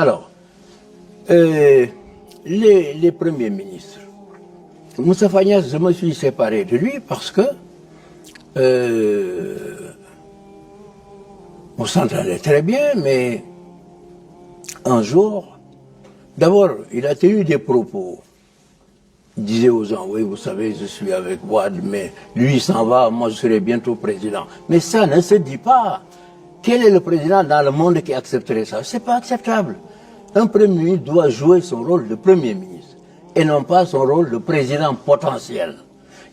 Alors, les premiers ministres, Moustapha Niasse, je me suis séparé de lui parce que on s'entendait très bien, mais un jour, d'abord, il a tenu des propos. Il disait aux gens, oui, vous savez, je suis avec Wade, mais lui, il s'en va, moi, je serai bientôt président. Mais ça ne se dit pas. Quel est le président dans le monde qui accepterait ça? C'est pas acceptable. Un premier ministre doit jouer son rôle de premier ministre et non pas son rôle de président potentiel.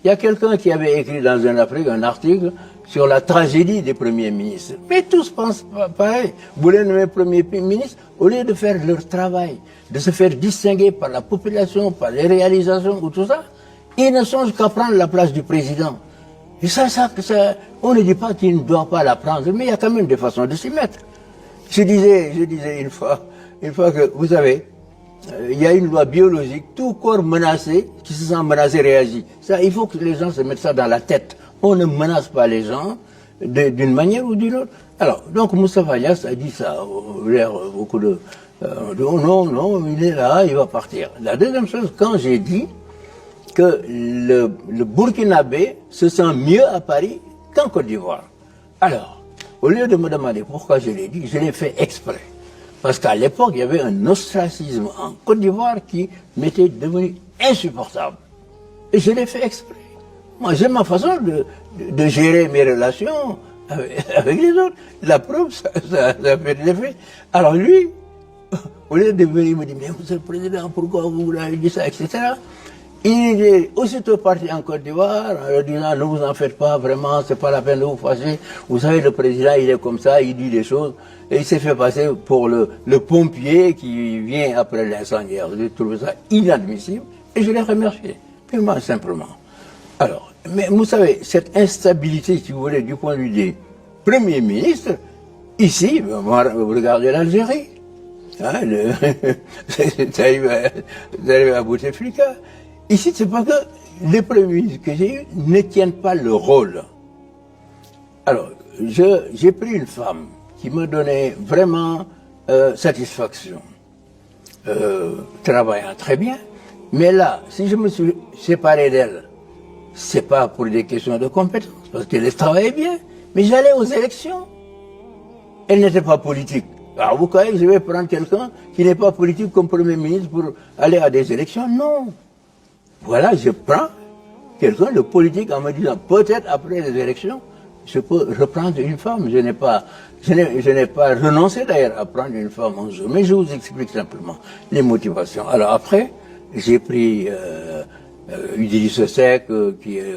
Il y a quelqu'un qui avait écrit dans un Afrique un article sur la tragédie des premiers ministres. Mais tous pensent pareil. Vous les nommez premier ministre, au lieu de faire leur travail, de se faire distinguer par la population, par les réalisations ou tout ça, ils ne songent qu'à prendre la place du président. Et ça, on ne dit pas qu'il ne doit pas la prendre, mais il y a quand même des façons de s'y mettre. Je disais une fois que, vous savez, il y a une loi biologique, tout corps menacé, qui se sent menacé réagit. Ça, il faut que les gens se mettent ça dans la tête. On ne menace pas les gens d'une manière ou d'une autre. Alors, donc Moustapha Niasse a dit ça, beaucoup de non, il est là, il va partir. La deuxième chose, quand j'ai dit que le Burkinabé se sent mieux à Paris qu'en Côte d'Ivoire. Alors, au lieu de me demander pourquoi je l'ai dit, je l'ai fait exprès. Parce qu'à l'époque, il y avait un ostracisme en Côte d'Ivoire qui m'était devenu insupportable. Et je l'ai fait exprès. Moi, j'ai ma façon de gérer mes relations avec les autres. La preuve, ça fait de l'effet. Alors lui, au lieu de venir, il me dit, mais monsieur le président, pourquoi vous l'avez dit ça, etc. Il est aussitôt parti en Côte d'Ivoire en disant, ne vous en faites pas, vraiment, c'est pas la peine de vous fâcher. Vous savez, le président, il est comme ça, il dit des choses. Et il s'est fait passer pour le pompier qui vient après l'incendiaire. J'ai trouvé ça inadmissible et je l'ai remercié, purement simplement. Alors, mais vous savez, cette instabilité, si vous voulez, du point de vue des premiers ministres, ici, vous regardez l'Algérie. Hein, vous arrivez à Bouteflika. Ici, c'est pas que les premiers ministres que j'ai eus ne tiennent pas le rôle. Alors, j'ai pris une femme qui me donnait vraiment satisfaction, travaillant très bien, mais là, si je me suis séparé d'elle, c'est pas pour des questions de compétences, parce qu'elle travaillait bien, mais j'allais aux élections. Elle n'était pas politique. Alors vous croyez que je vais prendre quelqu'un qui n'est pas politique comme Premier ministre pour aller à des élections? Non. Voilà, je prends quelqu'un de politique en me disant, peut-être après les élections, je peux reprendre une femme. Je n'ai pas renoncé d'ailleurs à prendre une femme un jour, mais je vous explique simplement les motivations. Alors après, j'ai pris Idriss Seck, qui est,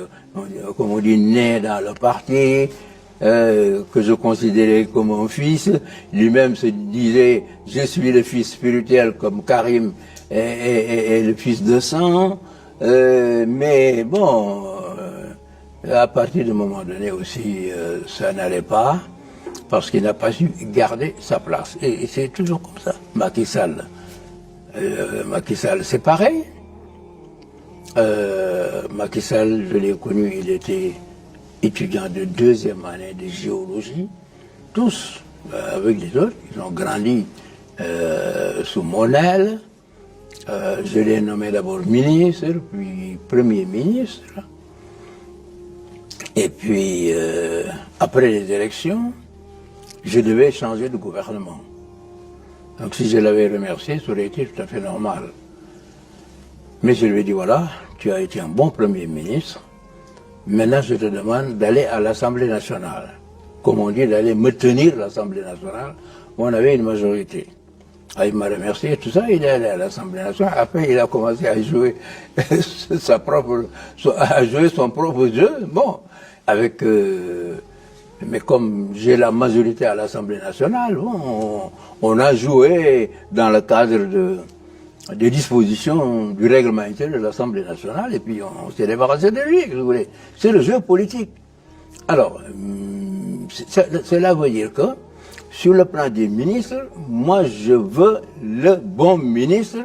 comme on dit, né dans le parti, que je considérais comme un fils. Lui-même se disait, je suis le fils spirituel comme Karim est le fils de sang. Mais bon, à partir d'un moment donné aussi, ça n'allait pas, parce qu'il n'a pas su garder sa place. Et c'est toujours comme ça. Macky Sall, c'est pareil. Macky Sall, je l'ai connu, il était étudiant de deuxième année de géologie. Tous, avec les autres, ils ont grandi sous mon aile. Je l'ai nommé d'abord ministre, puis premier ministre. Et puis, après les élections, je devais changer de gouvernement. Donc si je l'avais remercié, ça aurait été tout à fait normal. Mais je lui ai dit, voilà, tu as été un bon premier ministre. Maintenant, je te demande d'aller à l'Assemblée nationale. Comme on dit, d'aller me tenir l'Assemblée nationale, où on avait une majorité. Ah, il m'a remercié, tout ça, il est allé à l'Assemblée nationale. Après, il a commencé à jouer son propre jeu. Bon, avec, mais comme j'ai la majorité à l'Assemblée nationale, bon, on a joué dans le cadre des dispositions du règlement intérieur de l'Assemblée nationale, et puis on s'est débarrassé de lui, si vous voulez. C'est le jeu politique. Alors, cela veut dire que, sur le plan des ministres, moi je veux le bon ministre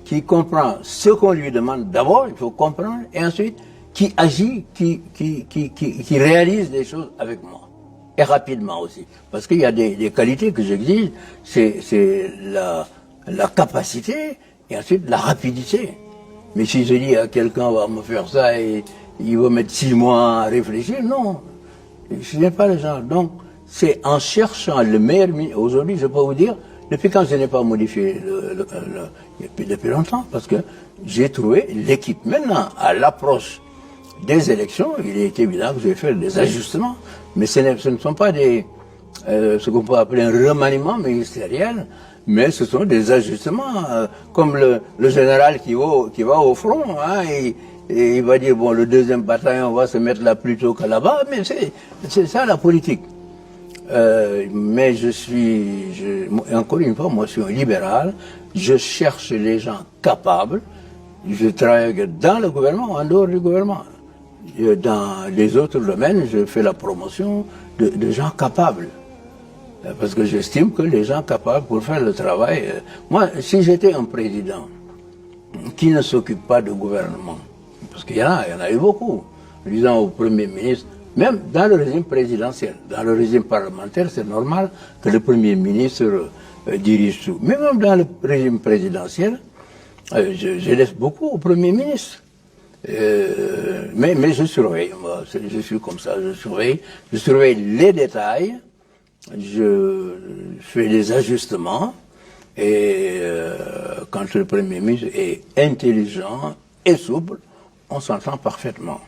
qui comprend ce qu'on lui demande d'abord, il faut comprendre, et ensuite qui agit, qui réalise des choses avec moi. Et rapidement aussi. Parce qu'il y a des qualités que j'exige, c'est la capacité et ensuite la rapidité. Mais si je dis à quelqu'un va me faire ça et il va mettre 6 mois à réfléchir, non. Je n'ai pas le genre. Donc, c'est en cherchant le meilleur ministre. Aujourd'hui, je peux vous dire, depuis quand je n'ai pas modifié depuis longtemps, parce que j'ai trouvé l'équipe. Maintenant, à l'approche des élections, il est évident que je vais faire des ajustements. Mais ce ne sont pas ce qu'on peut appeler un remaniement ministériel, mais ce sont des ajustements, comme le général qui va au front, hein, et il va dire, bon, le 2e bataillon va se mettre là plus tôt que là-bas, mais c'est ça la politique. Mais encore une fois, moi je suis un libéral, je cherche les gens capables, je travaille dans le gouvernement, en dehors du gouvernement. Dans les autres domaines, je fais la promotion de gens capables. Parce que j'estime que les gens capables pour faire le travail... moi, si j'étais un président qui ne s'occupe pas de gouvernement, parce qu'il y en a eu beaucoup, disant au Premier ministre, même dans le régime présidentiel, dans le régime parlementaire, c'est normal que le Premier ministre dirige tout. Mais même dans le régime présidentiel, je laisse beaucoup au Premier ministre. Mais je surveille, moi, je suis comme ça, je surveille les détails, je fais des ajustements, et quand le Premier ministre est intelligent et souple, on s'entend parfaitement.